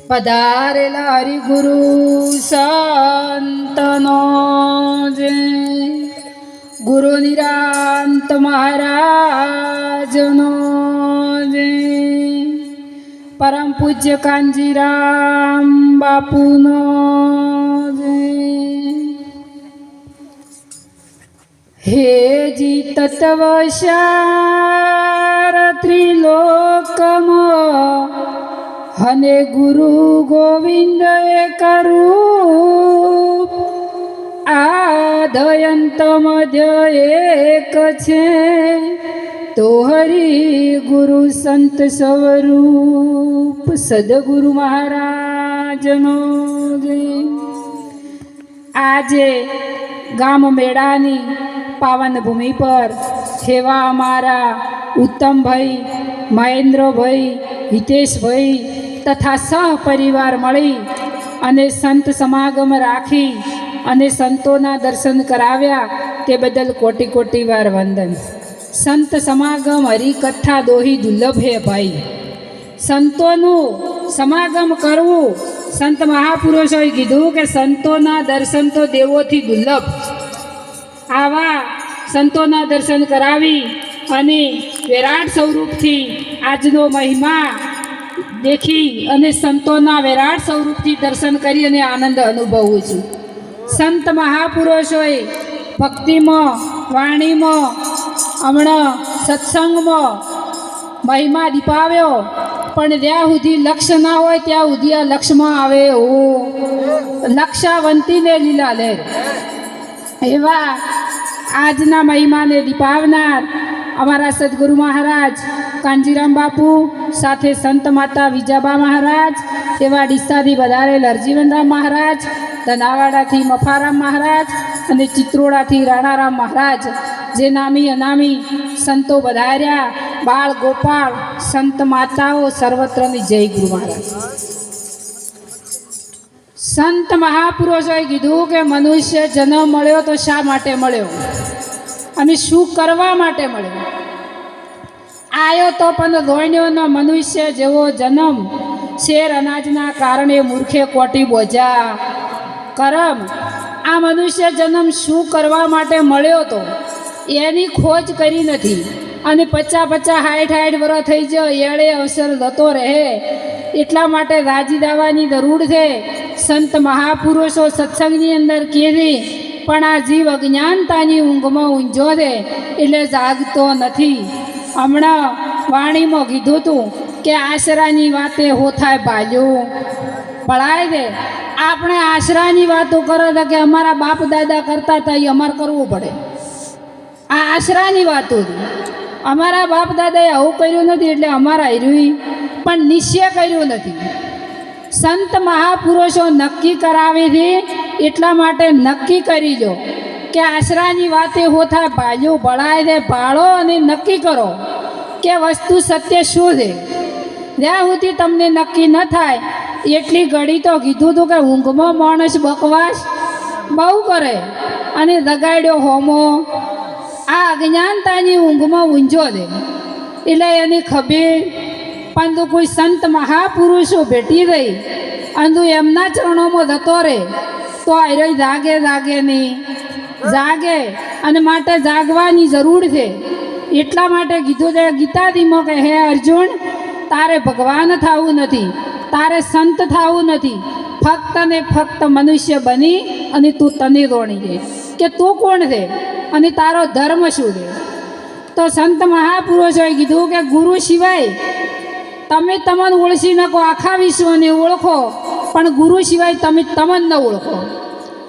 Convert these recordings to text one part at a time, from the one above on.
પધારેલા હરિગુરુ સંતનો જય. ગુરુ નિરાંત મહારાજનો જય. પરમ પૂજ્ય કાંજીરામ બાપુનો જય. હે જી તત્વસાર ત્રિલોકમાં હને ગુરુ ગોવિંદ કરું આદયંત મધ્ય એક છે તો હરિ ગુરુ સંત સ્વરૂપ સદગુરુ મહારાજનો જય. આજે ગામ મેળાની પાવન ભૂમિ પર એવા અમારા ઉત્તમભાઈ, મહેન્દ્રભાઈ, હિતેશભાઈ તથા સહપરિવાર મળી અને સંત સમાગમ રાખી અને સંતોના દર્શન કરાવ્યા તે બદલ કોટી કોટી વાર વંદન. સંત સમાગમ હરિકથા દોહી દુર્લભ હે ભાઈ. સંતોનું સમાગમ કરવું, સંત મહાપુરુષોએ કીધું કે સંતોના દર્શન તો દેવોથી દુર્લભ. આવા સંતોના દર્શન કરાવી અને વિરાટ સ્વરૂપથી આજનો મહિમા દેખી અને સંતોના વિરાટ સ્વરૂપથી દર્શન કરી અને આનંદ અનુભવું છું. સંત મહાપુરુષોએ ભક્તિમાં, વાણીમાં, હમણાં સત્સંગમાં મહિમા દીપાવ્યો, પણ જ્યાં સુધી લક્ષ્ય ના હોય ત્યાં સુધી આ લક્ષ્યમાં આવે હો લક્ષાવંતીને લીલા લહેર. એવા આજના મહિમાને દીપાવનાર અમારા સદગુરુ મહારાજ કાંજીરામ બાપુ સાથે સંત માતા વિજાબા મહારાજ, એવા ડીસાથી વધારેલ હરજીવનરામ મહારાજ, ધનાવાડાથી મફારામ મહારાજ અને ચિત્રોડાથી રાણારામ મહારાજ, જે નામી અનામી સંતો વધાર્યા, બાળ ગોપાળ સંત માતાઓ સર્વત્રની જય ગુરુ મહારાજ. સંત મહાપુરુષોએ કીધું કે મનુષ્ય જન્મ મળ્યો તો શા માટે મળ્યો અને શું કરવા માટે મળ્યો? આયો તો પણ રોણ્યોનો મનુષ્ય જેવો જન્મ, શેર અનાજના કારણે મૂર્ખે કોટી બોજા કરમ. આ મનુષ્ય જન્મ શું કરવા માટે મળ્યો તો એની ખોજ કરી નથી અને 50 60 વર્ષ થઈ જાય એળે અવસર જતો રહે. એટલા માટે રાજી દાવાની જરૂર છે. સંત મહાપુરુષો સત્સંગની અંદર કીધી, પણ આ જીવ અજ્ઞાનતાની ઊંઘમાં ઊંઝો છે એટલે જાગતો નથી. હમણાં વાણીમાં કીધું હતું કે આશરાની વાતે હો થાય ભાલ્યું પડાય દે. આપણે આશરાની વાતો કરો તો કે અમારા બાપ દાદા કરતા હતા એ અમારે કરવું પડે. આ આશરાની વાતો અમારા બાપ દાદાએ આવું કર્યું નથી એટલે અમારા હીરું પણ નિશ્ચય કર્યું નથી. સંત મહાપુરુષો નક્કી કરાવે છે એટલા માટે નક્કી કરી લો કે આશરાની વાતે હો થાય ભાલ્યું ભળાય દે. ભાળો અને નક્કી કરો કે વસ્તુ સત્ય શું છે. જ્યાં સુધી તમને નક્કી ન થાય એટલી ઘડી તો કીધું હતું કે ઊંઘમાં માણસ બકવાસ બહુ કરે અને દગાડ્યો હોમો. આ અજ્ઞાનતાની ઊંઘમાં ઊંઝો દે એટલે એની ખબીર. પરંતુ કોઈ સંત મહાપુરુષો ભેટી રહી અને એમના ચરણોમાં જતો રહે તો આયરો જાગે નહીં, જાગે અને માટે જાગવાની જરૂર છે. એટલા માટે કીધું છે ગીતાદીમાં કે હે અર્જુન, તારે ભગવાન થવું નથી, તારે સંત થવું નથી, ફક્ત ને ફક્ત મનુષ્ય બની અને તું તને દોણી દે કે તું કોણ છે અને તારો ધર્મ શું છે. તો સંત મહાપુરુષોએ કીધું કે ગુરુ સિવાય તમે તમને ઓળખી નાખો, આખા વિશ્વને ઓળખો, પણ ગુરુ સિવાય તમે તમને ન ઓળખો.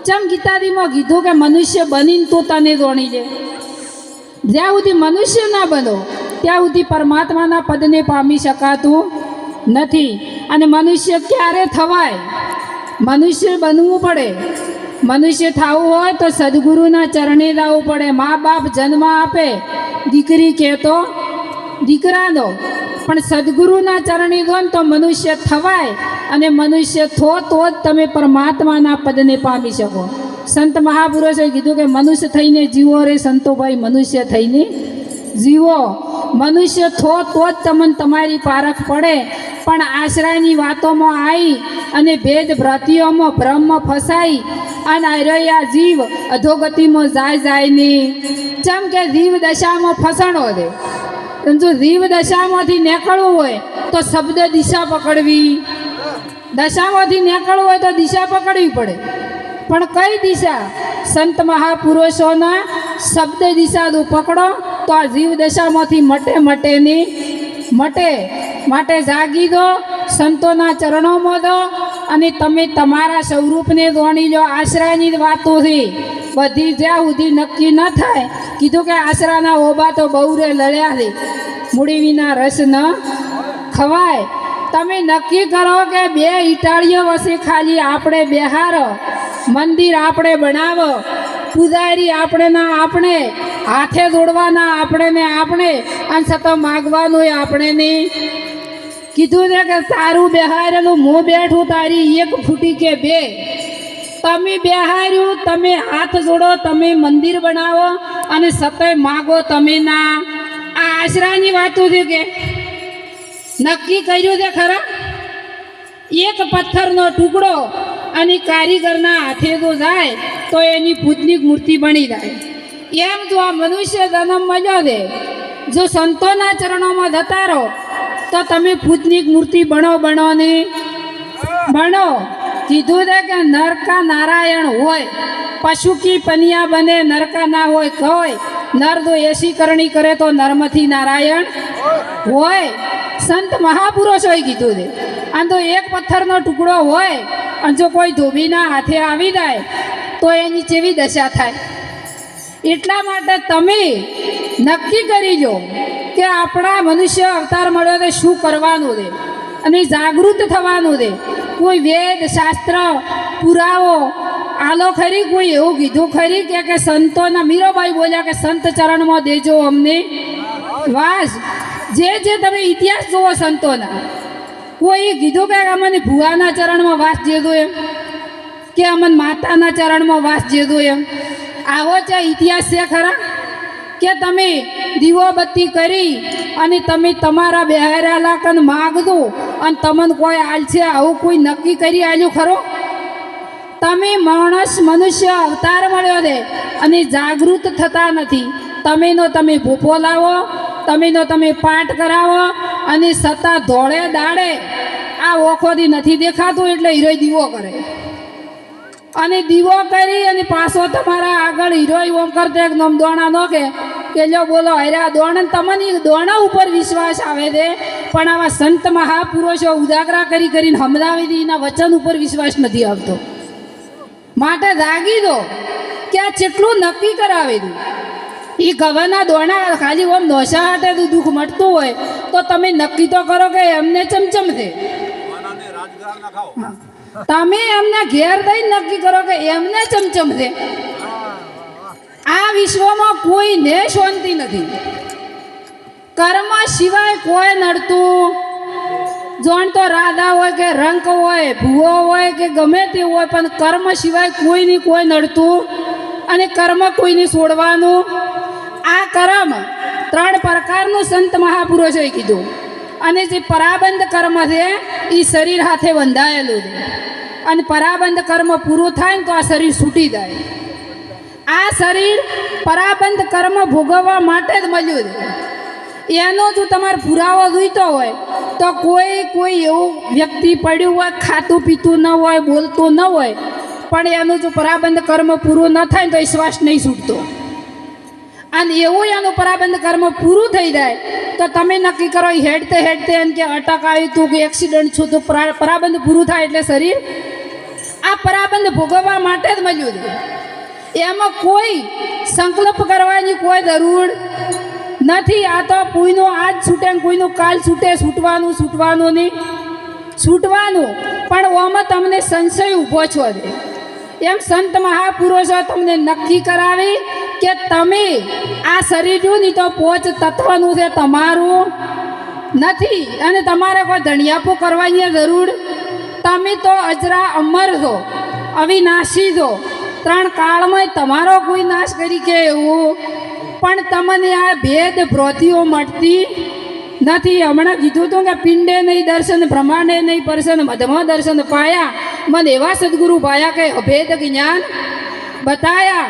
જેમ ગીતાદીમાં કીધું કે મનુષ્ય બનીને તું તને દોણી દે. જ્યાં સુધી મનુષ્ય ના બનો ત્યાં સુધી પરમાત્માના પદને પામી શકાતું નથી. અને મનુષ્ય ક્યારે થવાય? મનુષ્ય બનવું પડે. મનુષ્ય થવું હોય તો સદગુરુના ચરણે જવું પડે. મા બાપ જન્મ આપે, દીકરી કહેતો દીકરાનો, પણ સદગુરુના ચરણે દો ને તો મનુષ્ય થવાય. અને મનુષ્ય થો તો જ તમે પરમાત્માના પદને પામી શકો. સંત મહાપુરુષોએ કીધું કે મનુષ્ય થઈને જીવો રે સંતોભાઈ, મનુષ્ય થઈને જીવો. મનુષ્ય થો તો જ તમને તમારી પારખ પડે, પણ આશ્રયની વાતોમાં આવી અને ભેદ ભ્રતિઓમાં ભ્રમમાં ફસાઈ અને રહ્યા જીવ અધોગતિમાં જાય નહીં. જેમ કે જીવ દશામાં ફસણો દે. જો જીવ દશામાંથી નીકળવું હોય તો શબ્દ દિશા પકડવી, દશામાંથી નીકળવું હોય તો દિશા પકડવી પડે. પણ કઈ દિશા? સંત મહાપુરુષોના શબ્દ દિશા જો પકડો તો આ જીવ દશામાંથી મટે. માટે જાગી દો, સંતોના ચરણોમાં દો અને તમે તમારા સ્વરૂપને જાણી લો. આશરાની વાતોથી બધી જ્યાં સુધી નક્કી ન થાય. કીધું કે આશરાના ઓબા તો બહુ રે લડ્યા છે, મૂડી વિના રસ ન ખવાય. તમે નક્કી કરો કે બે ઇટાળીઓ વચ્ચે ખાલી આપણે બેહારો, મંદિર આપણે બનાવો, પૂજારી આપણે ના આપણે, હાથે જોડવાના આપણે ને આપણે, અને છતાં માગવાનું એ આપણે નહીં. કીધું છે કે તારું બેહારેલું હું બેઠું, તારી એક ફૂટી કે બે. તમે બેહાર્યું, તમે હાથ જોડો, તમે મંદિર બનાવો અને સતય માગો તમે ના. આ આશરાની વાતો છે કે નક્કી કર્યું છે ખરા. એક પથ્થરનો ટુકડો અને કારીગરના હાથે જો જાય તો એની પૂતની મૂર્તિ બની જાય. એમ જો આ મનુષ્ય જન્મ મળ્યો છે, જો સંતોના ચરણોમાં જતા રહો તો તમે પૂતની મૂર્તિ બનો ને બનો. કીધું છે કે નરકા નારાયણ હોય, પશુ કી પનિયા બને, નરકા ના હોય કહોય. નર જો એસી કરણી કરે તો નરમાંથી નારાયણ હોય. સંત મહાપુરુષોએ કીધું છે. અને તો એક પથ્થરનો ટુકડો હોય અને જો કોઈ ધોબીના હાથે આવી જાય તો એની કેવી દશા થાય. એટલા માટે તમે નક્કી કરી લો કે આપણા મનુષ્ય અવતાર મળ્યો તે શું કરવાનું છે અને જાગૃત થવાનું છે. કોઈ વેદ શાસ્ત્ર પુરાવો આલો ખરી? કોઈ એવું કીધું ખરી કે સંતોના? મીરાબાઈ બોલ્યા કે સંત ચરણમાં દેજો અમને વાસ. જે તમે ઇતિહાસ જુઓ સંતોના, કોઈ કીધું કે અમને ભુવાના ચરણમાં વાસ જેદો એમ, કે અમને માતાના ચરણમાં વાસ જેદો એમ? આવો છે ઇતિહાસ છે ખરા? કે તમે દીવો બત્તી કરી અને તમે તમારા બેહારેલા કન માગદો અને તમને કોઈ આલશે, આવું કોઈ નક્કી કરી આલ્યું ખરો? તમે માણસ મનુષ્ય અવતાર મળ્યો છે અને જાગૃત થતા નથી. તમે ભૂપો લાવો, તમે પાઠ કરાવો અને સતા ધોળે દાડે આ ઓખોથી નથી દેખાતું એટલે હીરો દીવો કરે અને દીવો કરી અને પાછો તમારા આગળ હીરો ઓમ કરતો એક નમ દોણા નો કે લો બોલો હર્યા દોણ. તમને દોણા ઉપર વિશ્વાસ આવે છે, પણ આવા સંત મહાપુરુષો ઉજાગરા કરીને હમદાવી દી એના વચન ઉપર વિશ્વાસ નથી આવતો. માટે જાગી દો કે આ કેટલું નક્કી કરાવે દઉં. એ ગવાના દોણા ખાલી ઓમ નોશા હાટે દુઃખ મટતું હોય તો તમે નક્કી તો કરો કે એમને ચમચમ છે. તમે એમને ઘેર દઈને નક્કી કરો કે એમને ચમચમ છે. આ વિશ્વમાં કોઈને શાંતિ નથી. કર્મ સિવાય કોઈ નડતું. જોણ તો રાધા હોય કે રંક હોય, ભૂવો હોય કે ગમે તે હોય, પણ કર્મ સિવાય કોઈની કોઈ નડતું અને કર્મ કોઈને છોડવાનું. આ કર્મ 3 પ્રકારનું સંત મહાપુરુષોએ કીધું. અને જે પરાબંધ કર્મ છે એ શરીર હાથે બંધાયેલું છે અને પરાબંધ કર્મ પૂરું થાય ને તો આ શરીર છૂટી જાય. આ શરીર પરાબંધ કર્મ ભોગવવા માટે જ મળ્યું છે. એનો જો તમારે પુરાવો જોઈતો હોય તો કોઈ એવું વ્યક્તિ પડ્યું હોય, ખાતું પીતું ન હોય, બોલતું ન હોય, પણ એનું જો પરાબંધ કર્મ પૂરું ન થાય તો એ શ્વાસ નહીં છૂટતો. અને એવું એનું પરાબંધ કર્મ પૂરું થઈ જાય તો તમે નક્કી કરો હેડતે એમ કે અટક આવી તું કે એક્સિડન્ટ છું તો પરાબંધ પૂરું થાય એટલે શરીર આ પરાબંધ ભોગવવા માટે જ મળ્યું છે. એમાં કોઈ સંકલ્પ કરવાની કોઈ જરૂર નથી. આ તો કોઈનું આજ છૂટે ને કોઈનું કાલ છૂટે, છૂટવાનું નહીં છૂટવાનું, પણ ઓમાં તમને સંશય ઊભો છો છે. એમ સંત મહાપુરુષો તમને નક્કી કરાવી કે તમે આ શરીરનું નહીં તો પોચ તત્વનું છે, તમારું નથી અને તમારે કોઈ ધણિયાપો કરવાની જરૂર. તમે તો અજરા અમર છો, અવિનાશી છો. 3 કાળમાં તમારો કોઈ નાશ કરી કે એવું પણ તમને આ ભેદ ભ્રોતિઓ મળતી નથી. હમણાં કીધું હતું કે પિંડે નહીં દર્શન, બ્રહ્માંડે નહીં પર્શન, મધમાં દર્શન પાયા. મને એવા સદગુરુ પાયા કે અભેદ જ્ઞાન બતાયા.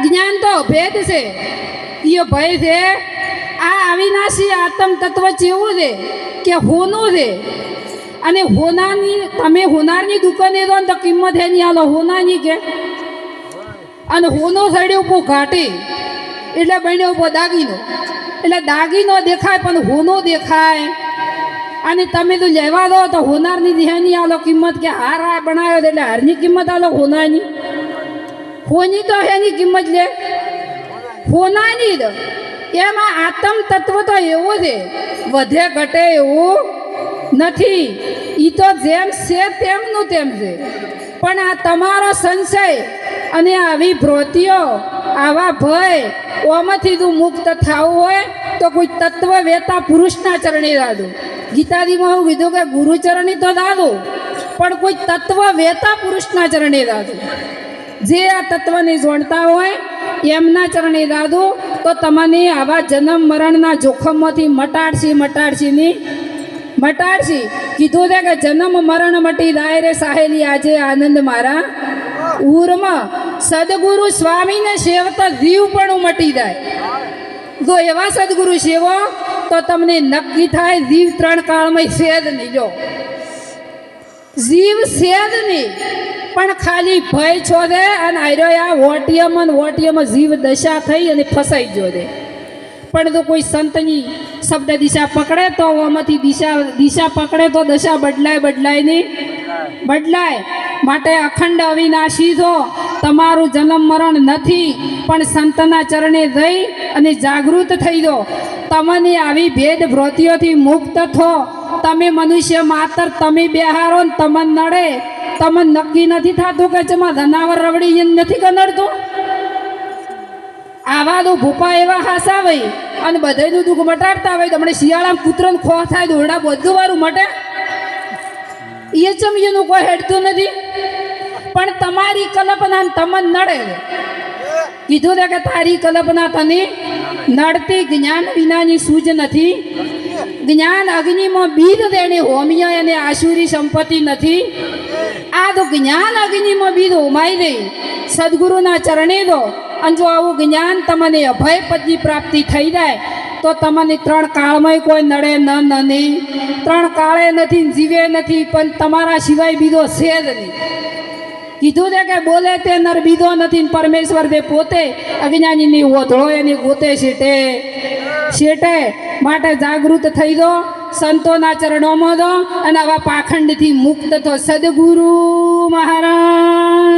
જ્ઞાન તો અભેદ છે, એ ભય છે. આ અવિનાશી આત્મ તત્વ જેવું છે કે હોનું છે, અને હોનાની તમે હોનારની દુકાને દો ને તો કિંમત એની હાલો હોનાની કે, અને હોનો સડ્યો ઉભો ઘાટી એટલે બન્યો ઉભો દાગીનો. એટલે દાગીનો દેખાય પણ હોનો દેખાય. અને તમે તો લેવા દો તો હોનારની દેહાની આલો કિંમત કે હાર આ બનાવ્યો એટલે હારની કિંમત આલો હોનાની. હોની તો એની કિંમત લે હોનાની જ. એમાં આત્મ તત્વ તો એવો છે, વધે ઘટે એવું નથી. એ તો જેમ છે તેમનું તેમ છે. પણ આ તમારો સંશય અને આવી ભ્રોતિઓ, આવા ભય, ઓમાંથી તું મુક્ત થવું હોય તો કોઈ તત્વ વેતા પુરુષના ચરણે દાદો. ગીતાજીમાં હું કીધું કે ગુરુચરણી તો દાદો, પણ કોઈ તત્વ વેતા પુરુષના ચરણે દાદો. જે આ તત્વને જોડતા હોય એમના ચરણે દાદો, તો તમને આવા જન્મ મરણના જોખમમાંથી મટાડશી. કીધું છે કે જન્મ મરણ મટી દાય રે સાહેલી આજે આનંદ મારા ઉરમાં. સદગુરુ સ્વામીને સેવતા જીવ પણ મટી જાય. જો એવા સદગુરુ સેવો તો તમને નક્કી થાય જીવ 3 કાળમાં સેદ નહીં. જો જીવ સેદ નહીં, પણ ખાલી ભય છોડે અને આર્યો આ વોટિયમ જીવ દશા થઈ અને ફસાઈ ગયો દે. પણ જો કોઈ સંતની શબ્દ દિશા પકડે તો આમાંથી દિશા પકડે તો દશા બદલાય નહીં બદલાય. માટે અખંડ અવિનાશી છો. તમારું જન્મ મરણ નથી, પણ સંતના ચરણે જઈ અને જાગૃત થઈ દો. તમને આવી ભેદ ભ્રોતિઓથી મુક્ત થો. તમે મનુષ્ય માત્ર તમે બેહારો ને તમને નડે. તમને નક્કી નથી થતું કે જેમાં ધનાવર રવડી નથી કનડતું. આવા તો ભૂપા એવા હાસા હોય અને બધાનું દુઃખ મટાડતા હોય. તમને શિયાળામાં કૂતરાને ખો થાય દોરડા બધું વારું મટે. એ ચમયનું કોઈ હેડતું નથી, પણ તમારી કલ્પના તમને નડે. કીધું છે કે તારી કલ્પના તને નડતી. જ્ઞાન વિનાની સૂઝ નથી. જ્ઞાન અગ્નિમાં બીજ દેણી હોમિય અને આસુરી સંપત્તિ નથી. આ તો જ્ઞાન અગ્નિમાં બીજ હોમાઈ દે, સદગુરુના ચરણે દો. અને જો આવું જ્ઞાન તમને અભય પદની પ્રાપ્તિ થઈ જાય તો તમને 3 કાળમાં કોઈ નડે નહીં. 3 કાળે નથી, જીવે નથી, પણ તમારા સિવાય બીજો છે જ નહીં. કીધું છે કે બોલે તે નર બીજો નથી, પરમેશ્વર તે પોતે અજ્ઞાનીની ઓધળો એની ગોતે શેટે. માટે જાગૃત થઈ દો, સંતોના ચરણોમાં દો અને આવા પાખંડથી મુક્ત થો. સદગુરુ મહારાજ.